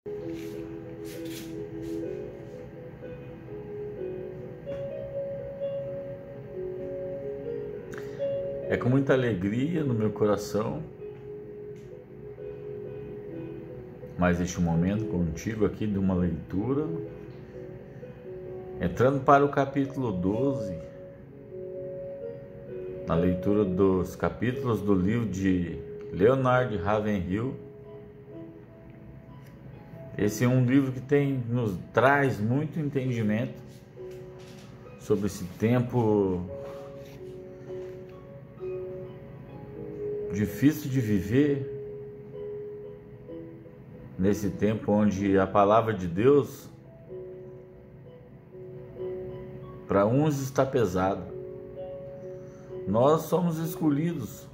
É com muita alegria no meu coração mais este momento contigo aqui de uma leitura, entrando para o capítulo 12, na leitura dos capítulos do livro de Leonard Ravenhill. Esse é um livro que nos traz muito entendimento sobre esse tempo difícil de viver, nesse tempo onde a palavra de Deus para uns está pesada. Nós somos escolhidos.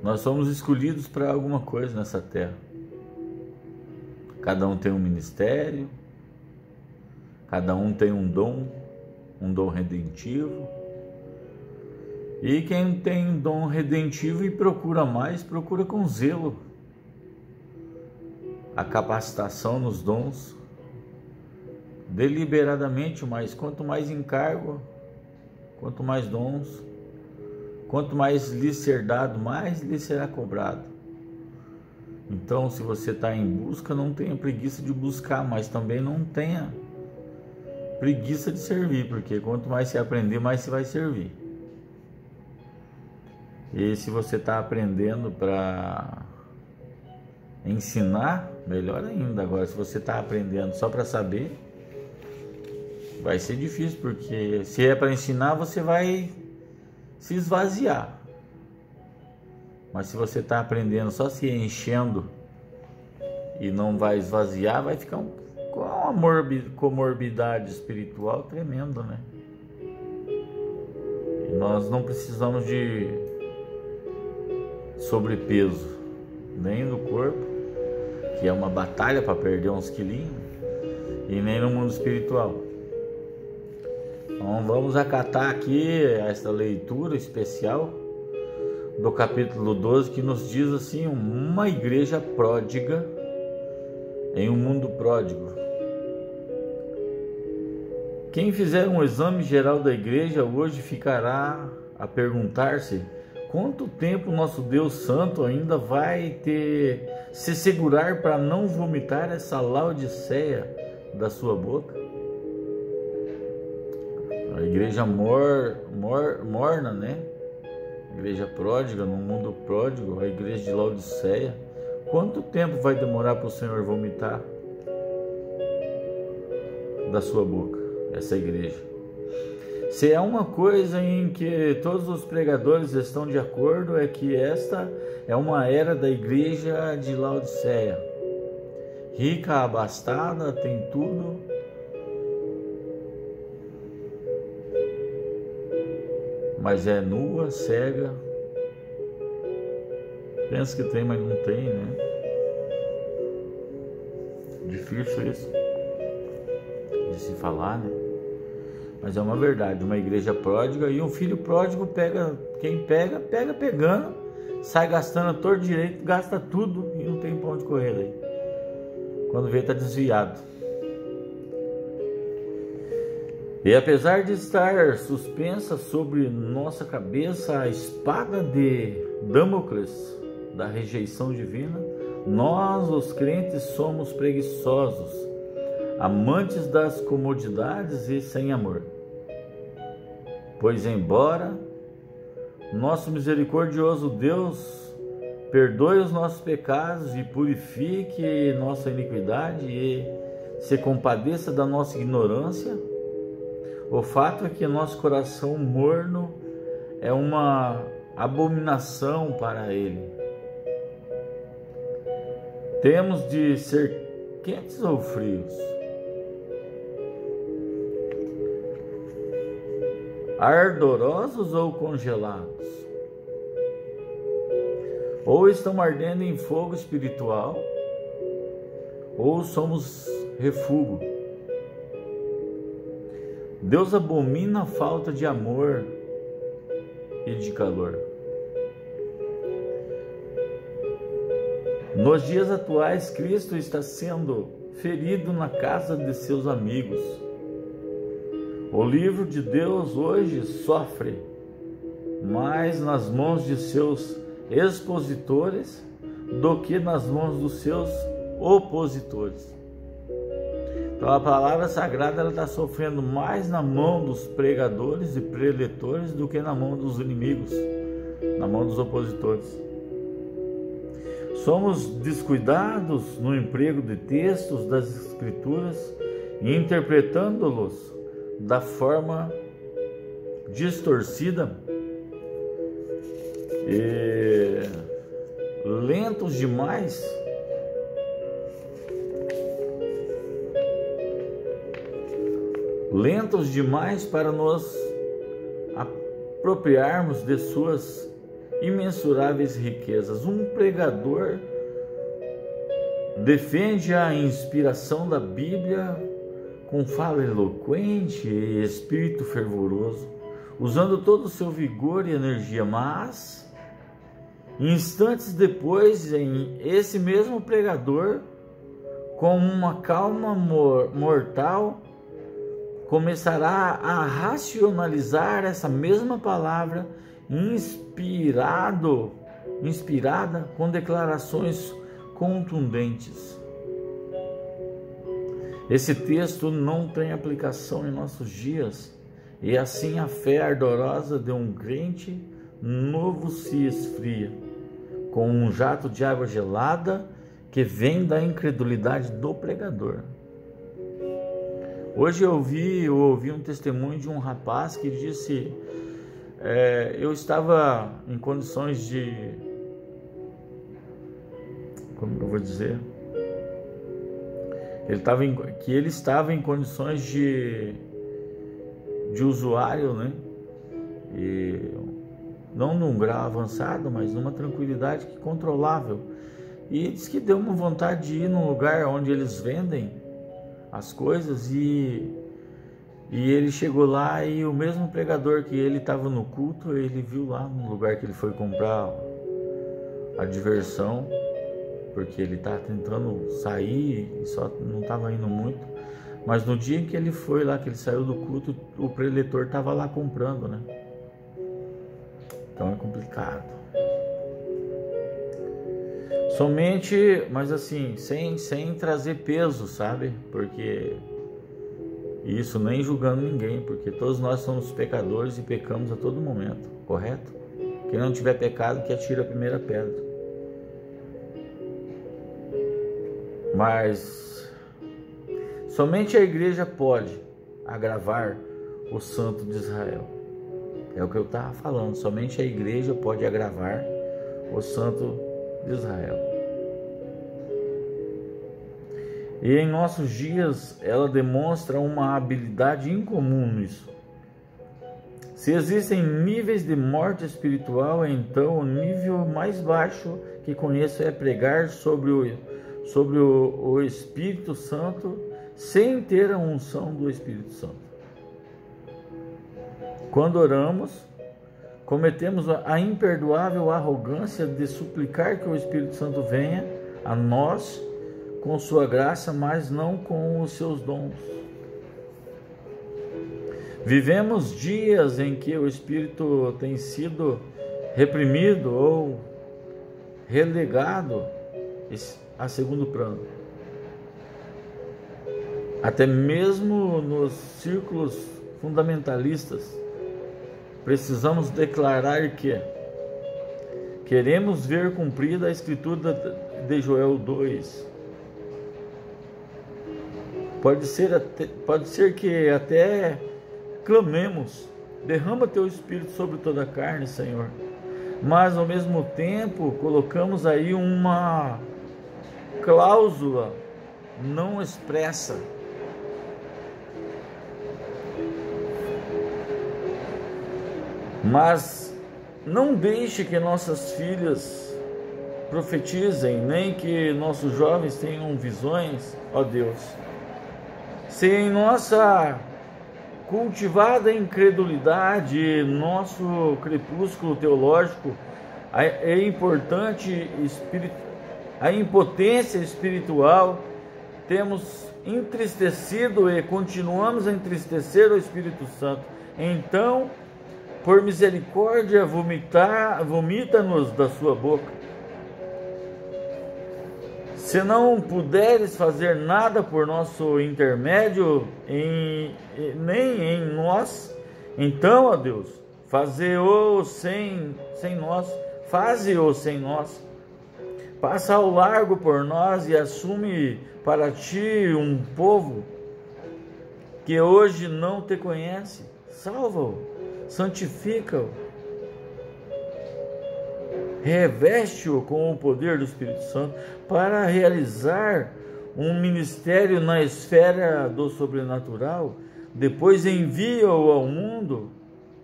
Nós somos escolhidos para alguma coisa nessa terra. Cada um tem um ministério, cada um tem um dom redentivo. E quem tem dom redentivo e procura mais, procura com zelo a capacitação nos dons, deliberadamente, mas quanto mais encargo, quanto mais dons, quanto mais lhe ser dado, mais lhe será cobrado. Então, se você está em busca, não tenha preguiça de buscar, mas também não tenha preguiça de servir, porque quanto mais você aprender, mais você vai servir. E se você está aprendendo para ensinar, melhor ainda. Agora, se você está aprendendo só para saber, vai ser difícil, porque se é para ensinar, você vai se esvaziar. Mas se você está aprendendo só se enchendo e não vai esvaziar, vai ficar com uma comorbidade espiritual tremenda, né? E nós não precisamos de sobrepeso, nem no corpo, que é uma batalha para perder uns quilinhos, e nem no mundo espiritual. Então vamos acatar aqui esta leitura especial do capítulo 12, que nos diz assim: uma igreja pródiga em um mundo pródigo. Quem fizer um exame geral da igreja hoje ficará a perguntar-se quanto tempo nosso Deus Santo ainda vai se segurar para não vomitar essa laodiceia da sua boca? A igreja morna, né? A igreja pródiga, no mundo pródigo, a igreja de Laodiceia. Quanto tempo vai demorar para o Senhor vomitar da sua boca essa igreja? Se é uma coisa em que todos os pregadores estão de acordo, é que esta é uma era da igreja de Laodiceia. Rica, abastada, tem tudo, mas é nua, cega. Pensa que tem, mas não tem, né? Difícil isso de se falar, né? Mas é uma verdade. Uma igreja pródiga, e um filho pródigo quem pega pegando, sai gastando a torto direito, gasta tudo e não tem pra onde correr daí. Quando vê, tá desviado. E apesar de estar suspensa sobre nossa cabeça a espada de Damocles da rejeição divina, nós, os crentes, somos preguiçosos, amantes das comodidades e sem amor. Pois embora nosso misericordioso Deus perdoe os nossos pecados e purifique nossa iniquidade e se compadeça da nossa ignorância, o fato é que nosso coração morno é uma abominação para Ele. Temos de ser quentes ou frios, ardorosos ou congelados, ou estão ardendo em fogo espiritual, ou somos refúgio. Deus abomina a falta de amor e de calor. Nos dias atuais, Cristo está sendo ferido na casa de seus amigos. O livro de Deus hoje sofre mais nas mãos de seus expositores do que nas mãos dos seus opositores. Então a palavra sagrada está sofrendo mais na mão dos pregadores e preletores do que na mão dos inimigos, na mão dos opositores. Somos descuidados no emprego de textos das Escrituras e interpretando-los da forma distorcida e lentos demais para nos apropriarmos de suas imensuráveis riquezas. Um pregador defende a inspiração da Bíblia com fala eloquente e espírito fervoroso, usando todo o seu vigor e energia, mas instantes depois, esse mesmo pregador, com uma calma mortal, começará a racionalizar essa mesma palavra inspirada com declarações contundentes. Esse texto não tem aplicação em nossos dias, e assim a fé ardorosa de um crente novo se esfria, com um jato de água gelada que vem da incredulidade do pregador. Hoje eu ouvi um testemunho de um rapaz que disse: eu estava em condições de... Como eu vou dizer? Ele estava em condições de usuário, né? E não num grau avançado, mas numa tranquilidade controlável. E disse que deu uma vontade de ir num lugar onde eles vendem as coisas, e ele chegou lá, e o mesmo pregador que ele estava no culto, ele viu lá no lugar que ele foi comprar a diversão, porque ele estava tentando sair e só não estava indo muito. Mas no dia em que ele foi lá, que ele saiu do culto, o preletor estava lá comprando, né? Então é complicado. Somente, mas assim, sem trazer peso, sabe? Porque isso, nem julgando ninguém, porque todos nós somos pecadores e pecamos a todo momento, correto? Quem não tiver pecado, que atire a primeira pedra. Mas somente a igreja pode agravar o Santo de Israel. É o que eu estava falando. Somente a igreja pode agravar o Santo de Israel. E em nossos dias ela demonstra uma habilidade incomum nisso. Se existem níveis de morte espiritual, então o nível mais baixo que conheço é pregar sobre o Espírito Santo sem ter a unção do Espírito Santo. Quando oramos, cometemos a imperdoável arrogância de suplicar que o Espírito Santo venha a nós com sua graça, mas não com os seus dons. Vivemos dias em que o Espírito tem sido reprimido ou relegado a segundo plano. Até mesmo nos círculos fundamentalistas, precisamos declarar que queremos ver cumprida a escritura de Joel 2. Pode ser que até clamemos: derrama teu Espírito sobre toda a carne, Senhor. Mas ao mesmo tempo colocamos aí uma cláusula não expressa. Mas não deixe que nossas filhas profetizem, nem que nossos jovens tenham visões, ó Deus. Se em nossa cultivada incredulidade, nosso crepúsculo teológico, é importante a impotência espiritual, temos entristecido e continuamos a entristecer o Espírito Santo. Então, por misericórdia, vomita-nos da sua boca. Se não puderes fazer nada por nosso intermédio, nem em nós, então, ó Deus, faze-o sem nós, faze-o sem nós. Passa ao largo por nós e assume para ti um povo que hoje não te conhece. Salva-o, santifica-o, reveste-o com o poder do Espírito Santo para realizar um ministério na esfera do sobrenatural. Depois envia-o ao mundo,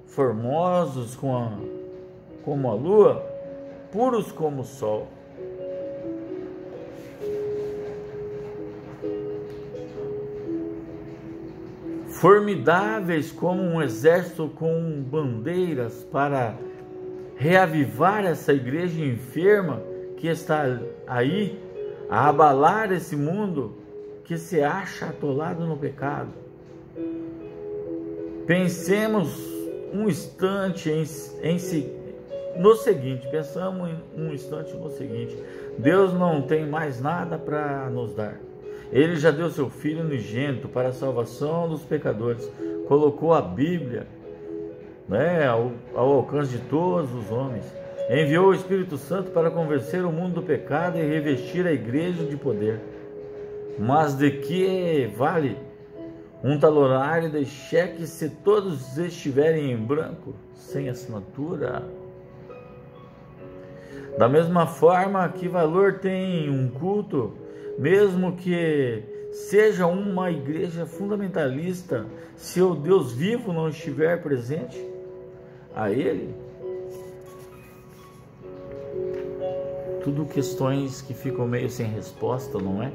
formosos como a lua, puros como o sol. Formidáveis como um exército com bandeiras, para reavivar essa igreja enferma que está aí, a abalar esse mundo que se acha atolado no pecado. Pensemos um instante no seguinte, Deus não tem mais nada para nos dar. Ele já deu seu Filho unigênito para a salvação dos pecadores, colocou a Bíblia, ao alcance de todos os homens, enviou o Espírito Santo para convencer o mundo do pecado e revestir a igreja de poder. Mas de que vale um talonário de cheque se todos estiverem em branco, sem assinatura? Da mesma forma, que valor tem um culto, mesmo que seja uma igreja fundamentalista, se o Deus vivo não estiver presente a Ele? Tudo questões que ficam meio sem resposta, não é?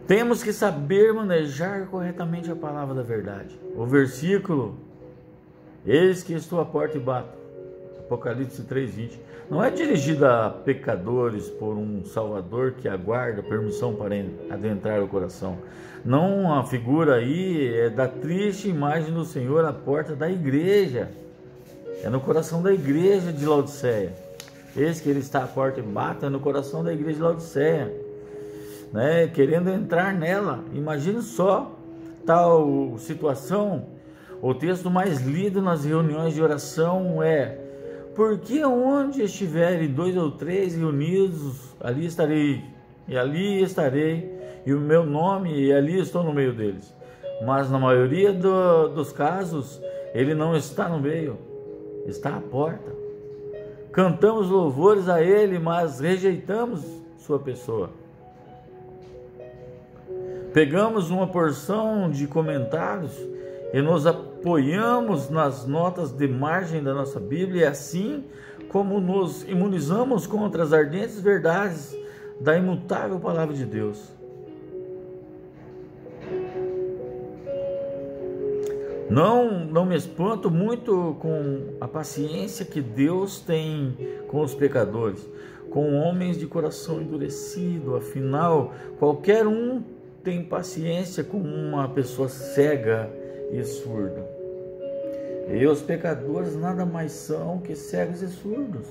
Temos que saber manejar corretamente a palavra da verdade. O versículo, eis que estou à porta e bato, Apocalipse 3:20, não é dirigido a pecadores por um Salvador que aguarda permissão para adentrar o coração. Não, a figura aí é da triste imagem do Senhor à porta da igreja. É no coração da igreja de Laodiceia. Eis que ele está à porta e bate, é no coração da igreja de Laodiceia, querendo entrar nela. Imagine só tal situação. O texto mais lido nas reuniões de oração é: porque onde estiverem 2 ou 3 reunidos, ali estarei, e o meu nome, e ali estou no meio deles. Mas na maioria dos casos, ele não está no meio, está à porta. Cantamos louvores a ele, mas rejeitamos sua pessoa. Pegamos uma porção de comentários e nos apoiamos nas notas de margem da nossa Bíblia, assim como nos imunizamos contra as ardentes verdades da imutável palavra de Deus. Não me espanto muito com a paciência que Deus tem com os pecadores, com homens de coração endurecido. Afinal, qualquer um tem paciência com uma pessoa cega e surda. E os pecadores nada mais são que cegos e surdos.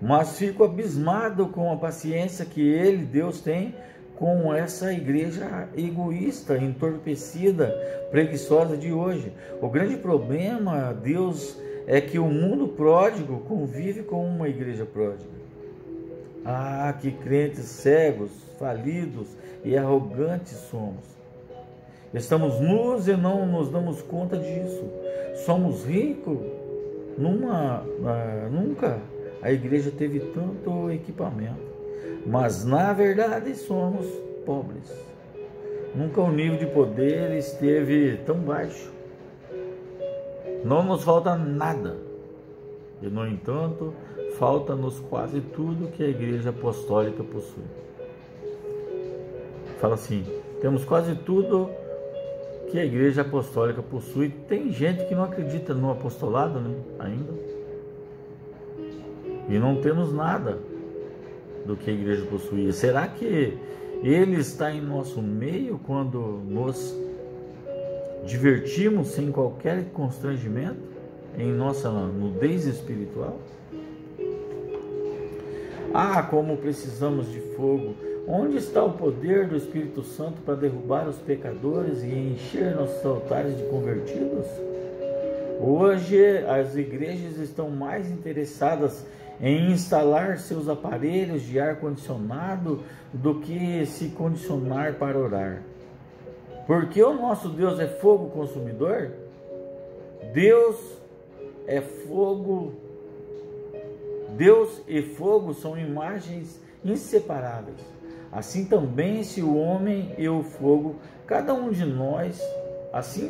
Mas fico abismado com a paciência que Deus tem com essa igreja egoísta, entorpecida, preguiçosa de hoje. O grande problema, Deus, é que o mundo pródigo convive com uma igreja pródiga. Ah, que crentes cegos, falidos e arrogantes somos. Estamos nus e não nos damos conta disso. Somos ricos. Nunca a igreja teve tanto equipamento. Mas na verdade somos pobres. Nunca o nível de poder esteve tão baixo. Não nos falta nada. E no entanto, falta-nos quase tudo que a igreja apostólica possui. Fala assim: temos quase tudo que a igreja apostólica possui. Tem gente que não acredita no apostolado, ainda. e não temos nada do que a igreja possuía. Será que Ele está em nosso meio quando nos divertimos sem qualquer constrangimento em nossa nudez espiritual? Ah, como precisamos de fogo! Onde está o poder do Espírito Santo para derrubar os pecadores e encher nossos altares de convertidos? Hoje as igrejas estão mais interessadas em instalar seus aparelhos de ar-condicionado do que se condicionar para orar. Porque o nosso Deus é fogo consumidor? Deus é fogo. Deus e fogo são imagens inseparáveis. Assim também se o homem e o fogo, cada um de nós, assim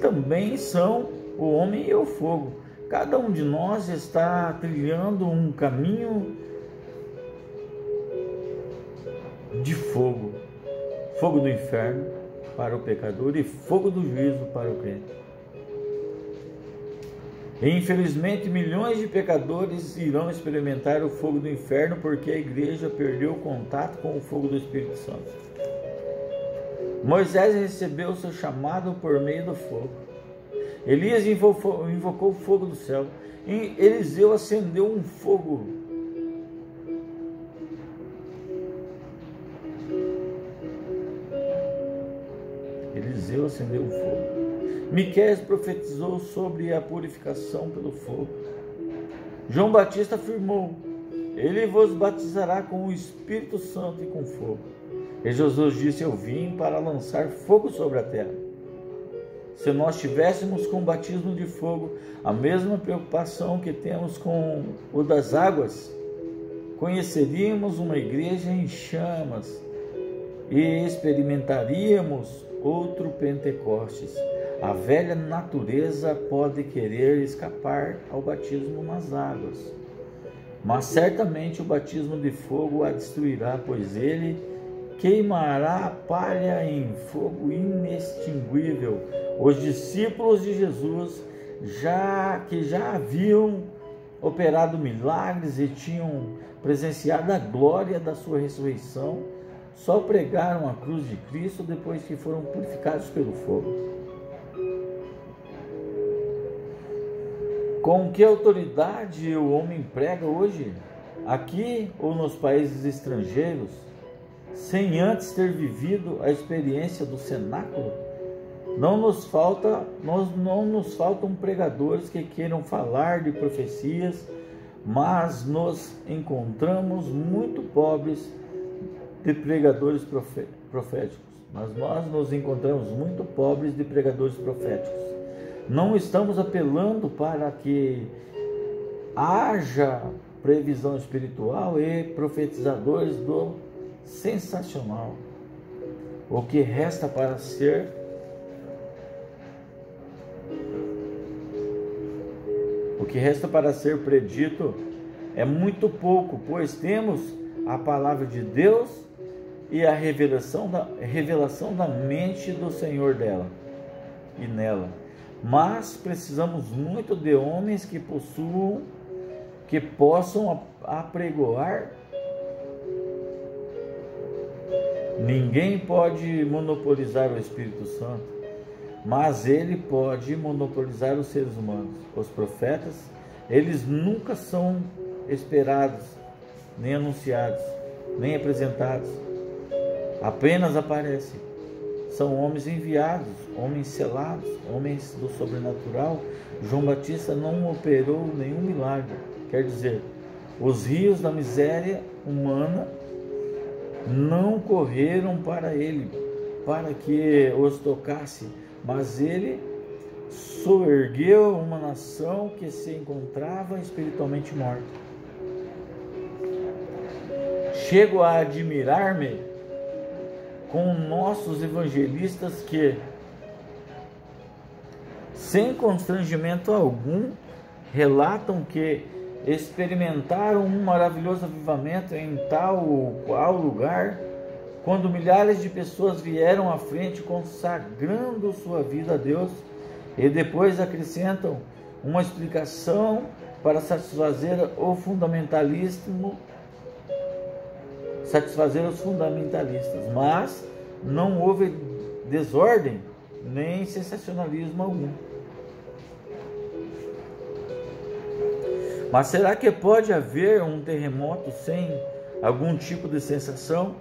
também são o homem e o fogo. Cada um de nós está trilhando um caminho de fogo, fogo do inferno para o pecador e fogo do juízo para o crente. E, infelizmente, milhões de pecadores irão experimentar o fogo do inferno porque a igreja perdeu o contato com o fogo do Espírito Santo. Moisés recebeu seu chamado por meio do fogo. Elias invocou o fogo do céu. E Eliseu acendeu um fogo. Eliseu acendeu um fogo. Miqueias profetizou sobre a purificação pelo fogo. João Batista afirmou: Ele vos batizará com o Espírito Santo e com fogo. E Jesus disse: Eu vim para lançar fogo sobre a terra. Se nós tivéssemos com o batismo de fogo a mesma preocupação que temos com o das águas, conheceríamos uma igreja em chamas e experimentaríamos outro Pentecostes. A velha natureza pode querer escapar ao batismo nas águas, mas certamente o batismo de fogo a destruirá, pois ele queimará a palha em fogo inextinguível. Os discípulos de Jesus, já haviam operado milagres e tinham presenciado a glória da sua ressurreição, só pregaram a cruz de Cristo depois que foram purificados pelo fogo. Com que autoridade o homem prega hoje, aqui ou nos países estrangeiros, sem antes ter vivido a experiência do cenáculo? Não nos faltam pregadores que queiram falar de profecias, mas nos encontramos muito pobres de pregadores proféticos. Mas nós nos encontramos muito pobres de pregadores proféticos. Não estamos apelando para que haja previsão espiritual e profetizadores do sensacional. O que resta para ser predito é muito pouco, pois temos a palavra de Deus e a revelação da mente do Senhor dela e nela. Mas precisamos muito de homens que possam apregoar. Ninguém pode monopolizar o Espírito Santo, mas ele pode monopolizar os seres humanos. Os profetas, eles nunca são esperados, nem anunciados, nem apresentados. Apenas aparecem. São homens enviados, homens selados, homens do sobrenatural. João Batista não operou nenhum milagre. Quer dizer, os rios da miséria humana não correram para ele, para que os tocasse, mas ele soergueu uma nação que se encontrava espiritualmente morta. Chego a admirar-me com nossos evangelistas que, sem constrangimento algum, relatam que experimentaram um maravilhoso avivamento em tal ou qual lugar, quando milhares de pessoas vieram à frente consagrando sua vida a Deus, e depois acrescentam uma explicação para satisfazer os fundamentalistas, mas não houve desordem nem sensacionalismo algum. Mas será que pode haver um terremoto sem algum tipo de sensação?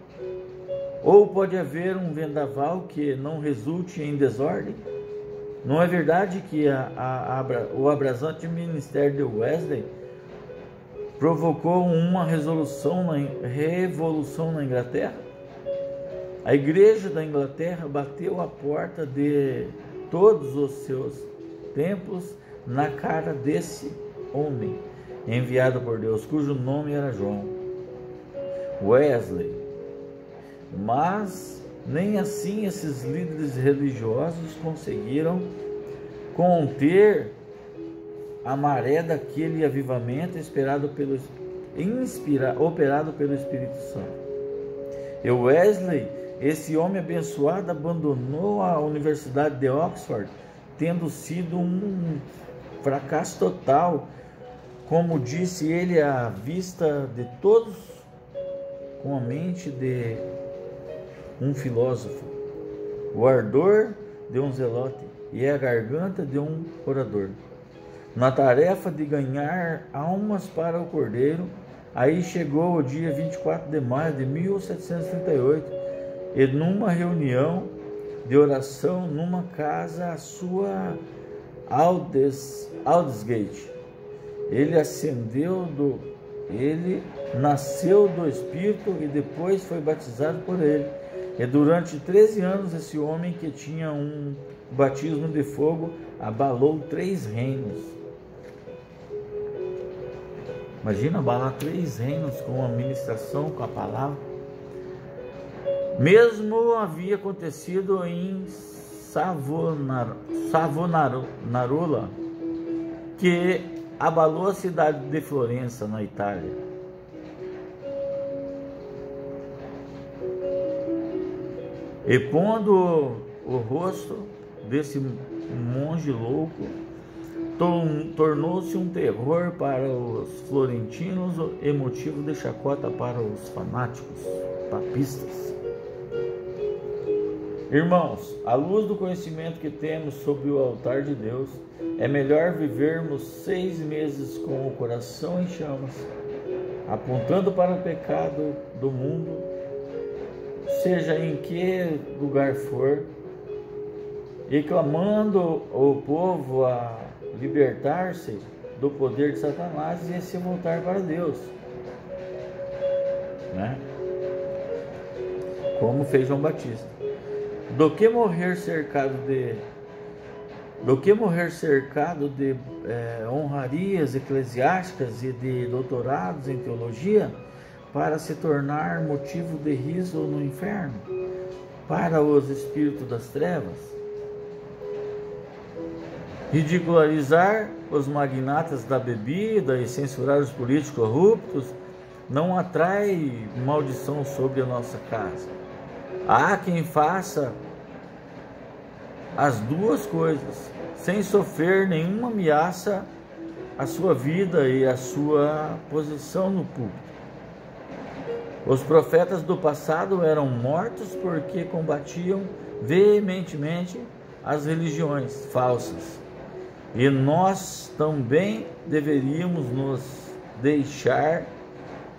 Ou pode haver um vendaval que não resulte em desordem? Não é verdade que o abrasante ministério de Wesley provocou uma revolução na Inglaterra? A igreja da Inglaterra bateu a porta de todos os seus templos na cara desse homem enviado por Deus, cujo nome era João Wesley. Mas nem assim esses líderes religiosos conseguiram conter a maré daquele avivamento operado pelo Espírito Santo. E Wesley, esse homem abençoado, abandonou a Universidade de Oxford, tendo sido um fracasso total, como disse ele, à vista de todos, com a mente de um filósofo, o ardor de um zelote e a garganta de um orador. Na tarefa de ganhar almas para o Cordeiro, aí chegou o dia 24 de maio de 1738, e numa reunião de oração numa casa, a sua Aldersgate, ele nasceu do Espírito e depois foi batizado por ele. E durante 13 anos esse homem, que tinha um batismo de fogo, abalou 3 reinos. Imagina abalar 3 reinos com a ministração, com a palavra. Mesmo havia acontecido em Savonarola, que abalou a cidade de Florença, na Itália. E pondo o rosto desse monge louco, tornou-se um terror para os florentinos e motivo de chacota para os fanáticos papistas. Irmãos, à luz do conhecimento que temos sobre o altar de Deus, é melhor vivermos 6 meses com o coração em chamas, apontando para o pecado do mundo, seja em que lugar for, e clamando o povo a libertar-se do poder de Satanás e se voltar para Deus, né? Como fez João Batista. Do que morrer cercado de honrarias eclesiásticas e de doutorados em teologia, para se tornar motivo de riso no inferno para os espíritos das trevas. Ridicularizar os magnatas da bebida e censurar os políticos corruptos não atrai maldição sobre a nossa casa. Há quem faça as duas coisas sem sofrer nenhuma ameaça à sua vida e à sua posição no público. Os profetas do passado eram mortos porque combatiam veementemente as religiões falsas. E nós também deveríamos nos deixar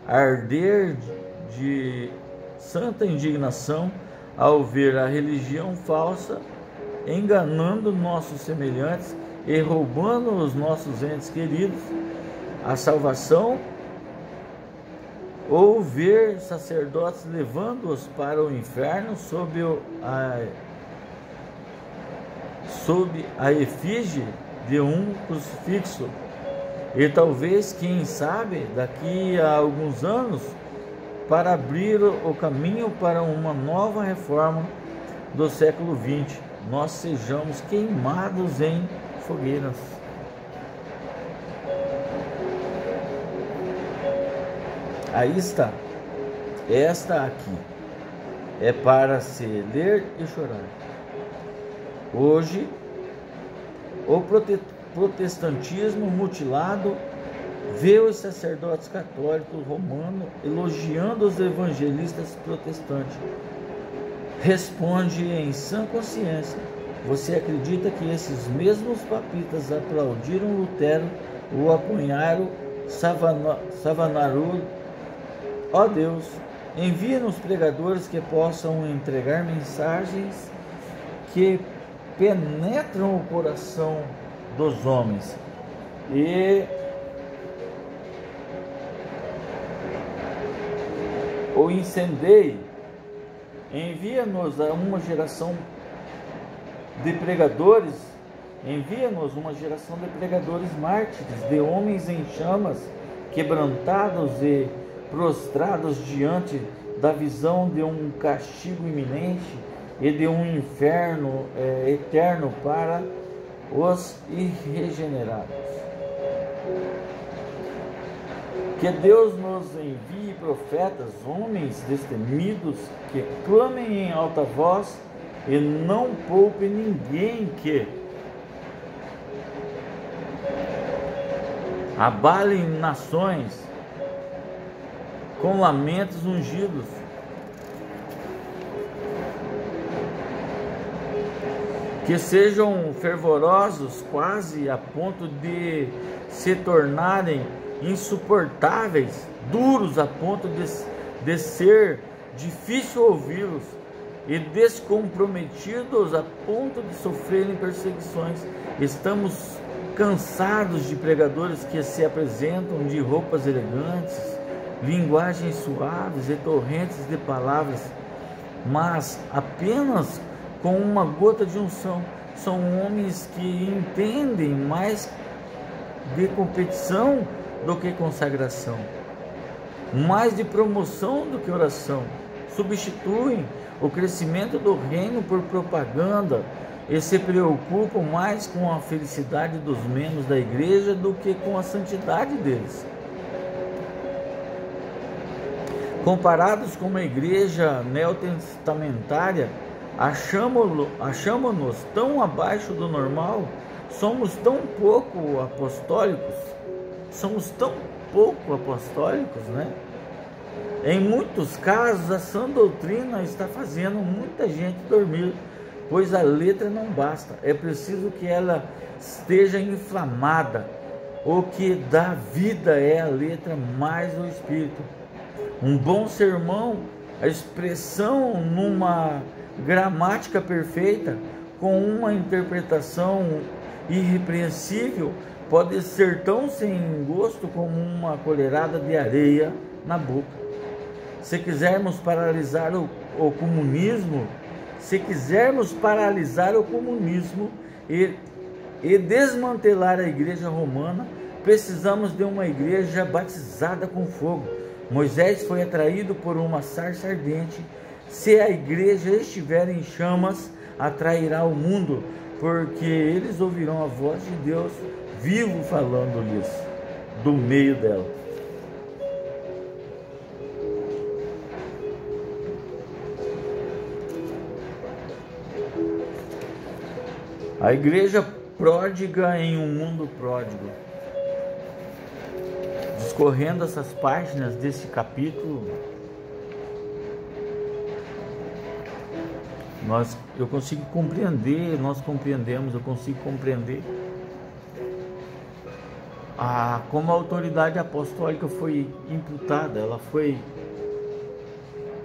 arder de santa indignação ao ver a religião falsa enganando nossos semelhantes e roubando os nossos entes queridos a salvação, ou ver sacerdotes levando-os para o inferno sob a efígie de um crucifixo. E talvez, quem sabe, daqui a alguns anos, para abrir o caminho para uma nova reforma do século XX, nós sejamos queimados em fogueiras. Aí está. Esta aqui é para se ler e chorar. Hoje, o protestantismo mutilado vê os sacerdotes católicos romanos elogiando os evangelistas protestantes. Responde em sã consciência: você acredita que esses mesmos papistas aplaudiram Lutero, o apunharam, savanaram? Ó Deus, envia-nos pregadores que possam entregar mensagens que penetram o coração dos homens e o incendeie. Envia-nos a uma geração de pregadores, envia-nos uma geração de pregadores mártires, de homens em chamas, quebrantados e prostrados diante da visão de um castigo iminente e de um inferno eterno para os irregenerados. Que Deus nos envie profetas, homens destemidos, que clamem em alta voz e não poupe ninguém, que abalem nações com lamentos ungidos, que sejam fervorosos quase a ponto de se tornarem insuportáveis, duros a ponto de ser difícil ouvi-los, e descomprometidos a ponto de sofrerem perseguições. Estamos cansados de pregadores que se apresentam de roupas elegantes, linguagens suaves e torrentes de palavras, mas apenas com uma gota de unção. São homens que entendem mais de competição do que consagração, mais de promoção do que oração. Substituem o crescimento do reino por propaganda e se preocupam mais com a felicidade dos membros da igreja do que com a santidade deles. Comparados com uma igreja neotestamentária, achamos-nos tão abaixo do normal, somos tão pouco apostólicos, né? Em muitos casos, a sã doutrina está fazendo muita gente dormir, pois a letra não basta, é preciso que ela esteja inflamada. O que dá vida é a letra mais o espírito. Um bom sermão, a expressão numa gramática perfeita, com uma interpretação irrepreensível, pode ser tão sem gosto como uma colherada de areia na boca. Se quisermos paralisar o comunismo e desmantelar a igreja romana, precisamos de uma igreja batizada com fogo. Moisés foi atraído por uma sarça ardente. Se a igreja estiver em chamas, atrairá o mundo, porque eles ouvirão a voz de Deus vivo falando-lhes do meio dela. A igreja pródiga em um mundo pródigo. Discorrendo essas páginas desse capítulo, eu consigo compreender, nós compreendemos, eu consigo compreender como a autoridade apostólica foi imputada, ela foi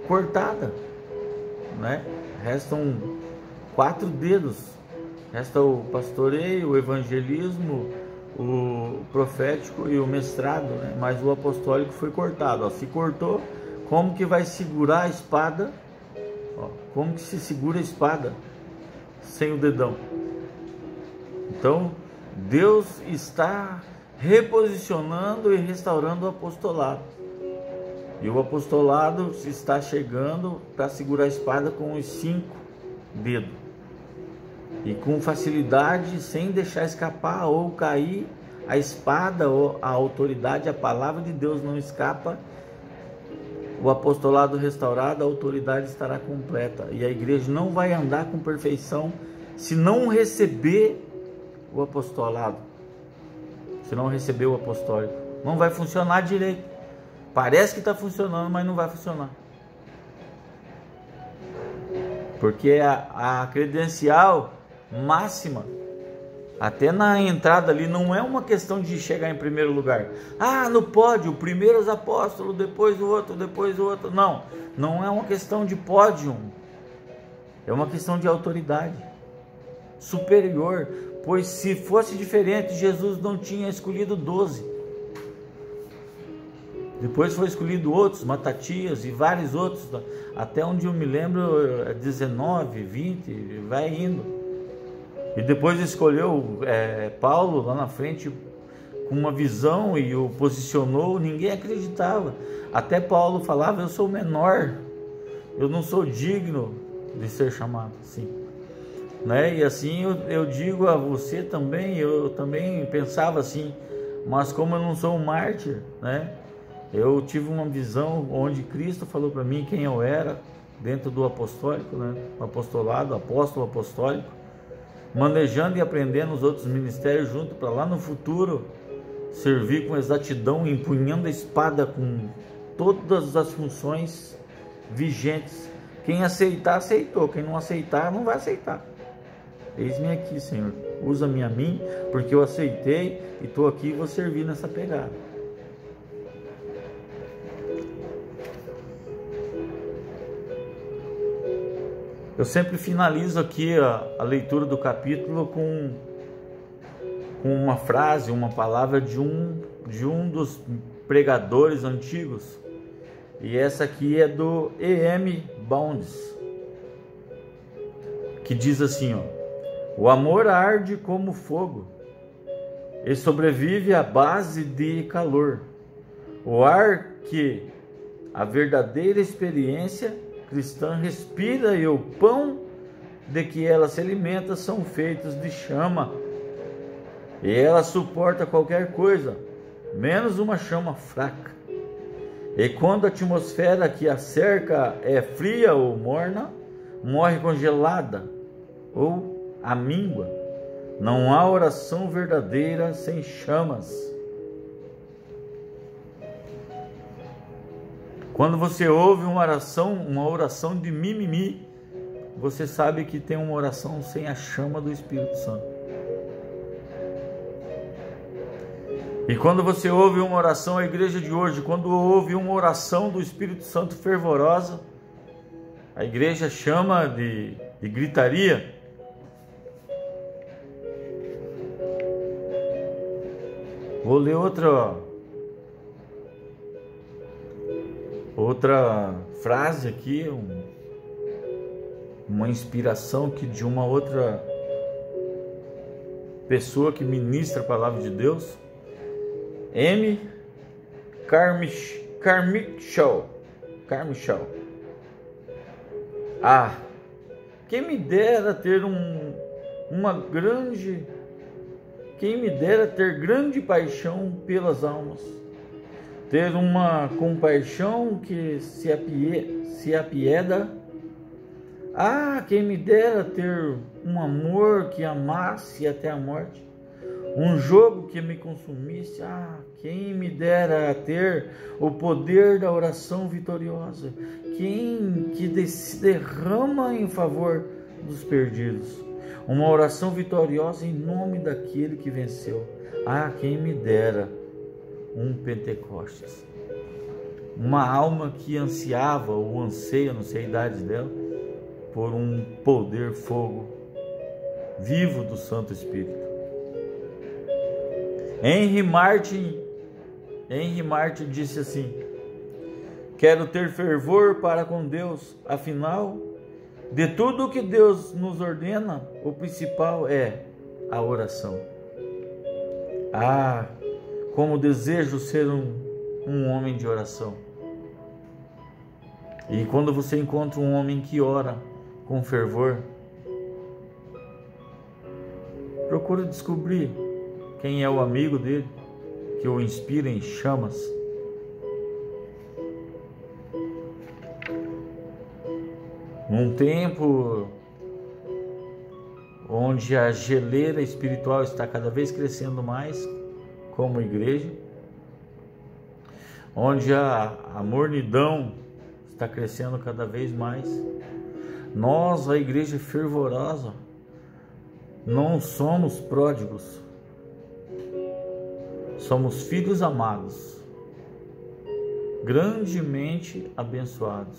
cortada, né? Restam 4 dedos, resta o pastoreio, o evangelismo, o profético e o mestrado, né? Mas o apostólico foi cortado. Se cortou, como que vai segurar a espada? Como que se segura a espada sem o dedão? Então, Deus está reposicionando e restaurando o apostolado. E o apostolado está chegando para segurar a espada com os 5 dedos. E com facilidade, sem deixar escapar ou cair a espada ou a autoridade, a palavra de Deus não escapa. O apostolado restaurado, a autoridade estará completa. E a igreja não vai andar com perfeição se não receber o apostolado, se não receber o apostólico. Não vai funcionar direito. Parece que está funcionando, mas não vai funcionar. Porque a credencial máxima, até na entrada ali, não é uma questão de chegar em primeiro lugar. Ah, no pódio, primeiro os apóstolos, depois o outro, depois o outro. Não, não é uma questão de pódio. É uma questão de autoridade superior. Pois se fosse diferente, Jesus não tinha escolhido 12. Depois foi escolhido outros, Matatias e vários outros. Até onde eu me lembro, 19, 20, vai indo. E depois escolheu Paulo lá na frente com uma visão e o posicionou. Ninguém acreditava. Até Paulo falava: eu sou o menor, eu não sou digno de ser chamado assim, né? E assim eu digo a você também, eu também pensava assim, mas como eu não sou um mártir, né? Eu tive uma visão onde Cristo falou para mim quem eu era dentro do apostólico, né? Apostolado, apóstolo apostólico, manejando e aprendendo os outros ministérios junto, para lá no futuro servir com exatidão, empunhando a espada com todas as funções vigentes. Quem aceitar, aceitou. Quem não aceitar, não vai aceitar. Eis-me aqui, Senhor. Usa-me a mim, porque eu aceitei e estou aqui e vou servir nessa pegada. Eu sempre finalizo aqui a leitura do capítulo com uma frase, uma palavra de um dos pregadores antigos. E essa aqui é do E.M. Bounds, que diz assim, ó: o amor arde como fogo e sobrevive à base de calor. O ar que a verdadeira experiência cristã respira e o pão de que ela se alimenta são feitos de chama. E ela suporta qualquer coisa, menos uma chama fraca. E quando a atmosfera que a cerca é fria ou morna, morre congelada ou amíngua. Não há oração verdadeira sem chamas. Quando você ouve uma oração de mimimi, você sabe que tem uma oração sem a chama do Espírito Santo. E quando você ouve uma oração, a igreja de hoje, quando ouve uma oração do Espírito Santo fervorosa, a igreja chama de gritaria. Vou ler outra frase aqui, uma inspiração que de uma outra pessoa que ministra a palavra de Deus, M. Carmichael. Ah, quem me dera ter quem me dera ter grande paixão pelas almas, ter uma compaixão que se apieda. Ah, quem me dera ter um amor que amasse até a morte, um jogo que me consumisse. Ah, quem me dera ter o poder da oração vitoriosa, que se derrama em favor dos perdidos, uma oração vitoriosa em nome daquele que venceu. Ah, quem me dera um Pentecostes, uma alma que ansiava ou anseia, não sei a idade dela, por um poder, fogo vivo do Santo Espírito. Henry Martin disse assim: quero ter fervor para com Deus, afinal, de tudo o que Deus nos ordena, o principal é a oração. Ah, como desejo ser um homem de oração. E quando você encontra um homem que ora com fervor, procura descobrir quem é o amigo dele que o inspira em chamas. Num tempo onde a geleira espiritual está cada vez crescendo mais, como igreja, onde a mornidão está crescendo cada vez mais. Nós, a igreja fervorosa, não somos pródigos, somos filhos amados, grandemente abençoados,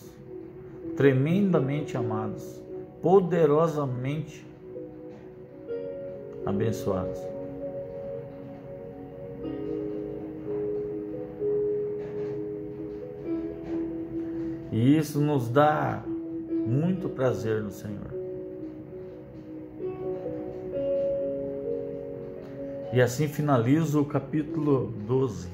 tremendamente amados, poderosamente abençoados. E isso nos dá muito prazer no Senhor. E assim finalizo o capítulo 12.